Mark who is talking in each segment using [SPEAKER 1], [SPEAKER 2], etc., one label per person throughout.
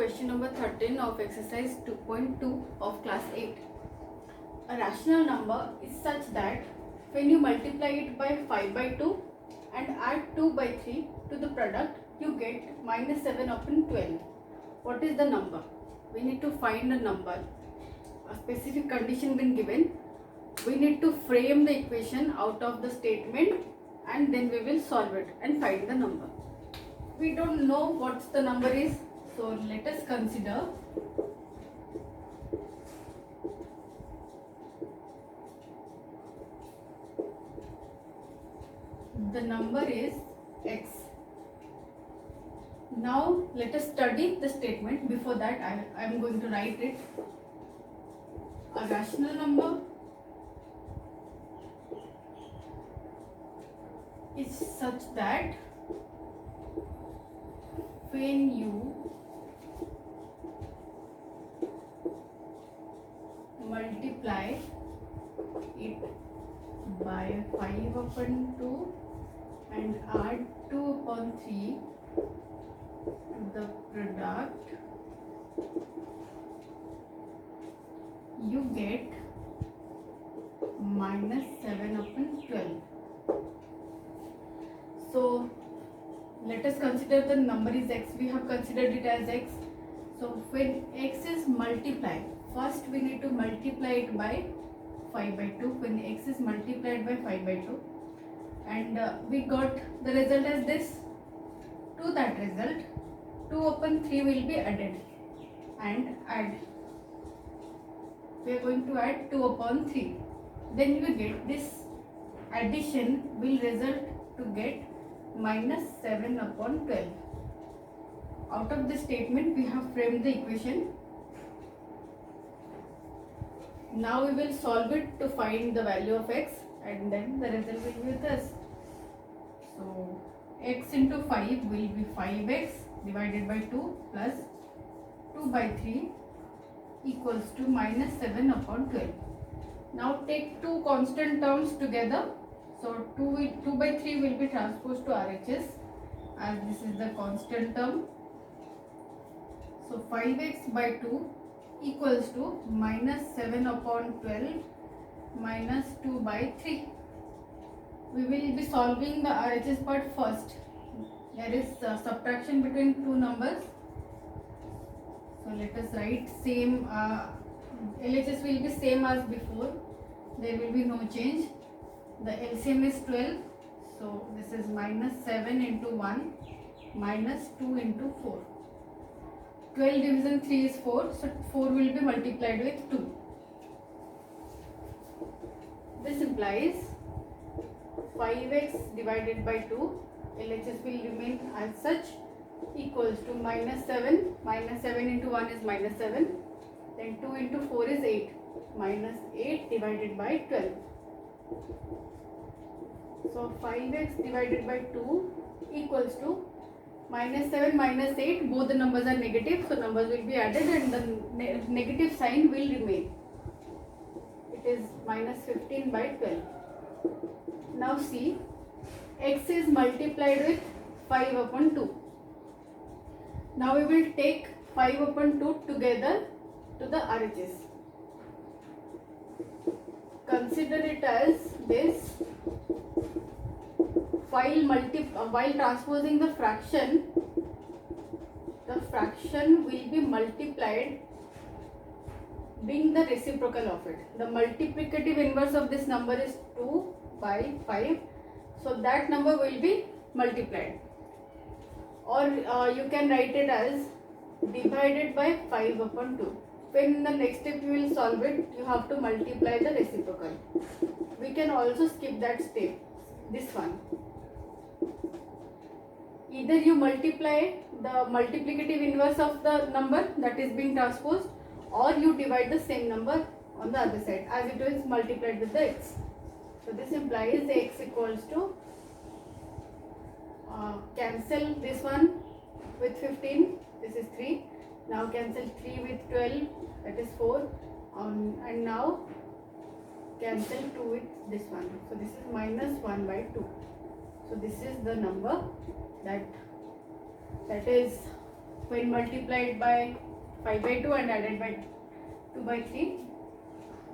[SPEAKER 1] question number 13 of exercise 2.2 of class 8. A rational number is such that when you multiply it by 5 by 2 and add 2 by 3 to the product, you get minus 7 upon 12. What is the number? We need to find a number. A specific condition been given. We need to frame the equation out of the statement and then we will solve it and find the number. We don't know what the number is, so let us consider the number is x. Now let us study the statement. Before that I am going to write it. A rational number is such that when you multiply it by 5 upon 2 and add 2 upon 3 to the product, you get minus 7 upon 12. So let us consider the number is x. We have considered it as x. So when x is multiplied, first we need to multiply it by 5 by 2. When x is multiplied by 5 by 2 and we got the result as this. To that result 2 upon 3 will be added and add. We are going to add 2 upon 3. Then you get this addition will result to get minus 7 upon 12. Out of this statement we have framed the equation. Now we will solve it to find the value of x and then the result will be this. So x into 5 will be 5x divided by 2 plus 2 by 3 equals to minus 7 upon 12. Now take two constant terms together. So 2 by 3 will be transposed to RHS as this is the constant term. So 5x by 2 equals to minus 7 upon 12 minus 2 by 3. We will be solving the RHS part first. There is subtraction between two numbers. So let us write same. LHS will be same as before. There will be no change. The LCM is 12. So this is minus 7 into 1 minus 2 into 4. 12 division 3 is 4. So 4 will be multiplied with 2. This implies 5x divided by 2. LHS will remain as such equals to minus 7. Minus 7 into 1 is minus 7. Then 2 into 4 is 8. Minus 8 divided by 12. So 5x divided by 2 equals to minus 7 minus 8. Both the numbers are negative. So numbers will be added and the negative sign will remain. It is minus 15 by 12. Now see, x is multiplied with 5 upon 2. Now we will take 5 upon 2 together to the RHS. Consider it as this. While transposing the fraction will be multiplied being the reciprocal of it. The multiplicative inverse of this number is 2 by 5. So that number will be multiplied. Or you can write it as divided by 5 upon 2. When in the next step you will solve it, you have to multiply the reciprocal. We can also skip that step, this one. Either you multiply the multiplicative inverse of the number that is being transposed, or you divide the same number on the other side as it is multiplied with the x. So this implies x equals to cancel this one with 15, this is 3. Now cancel 3 with 12, that is 4. And now cancel 2 with this one. So this is minus 1 by 2. So this is the number that is when multiplied by 5 by 2 and added by 2 by 3,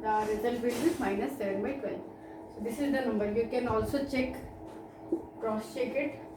[SPEAKER 1] the result will be minus 7 by 12. So this is the number. You can also check, cross check it.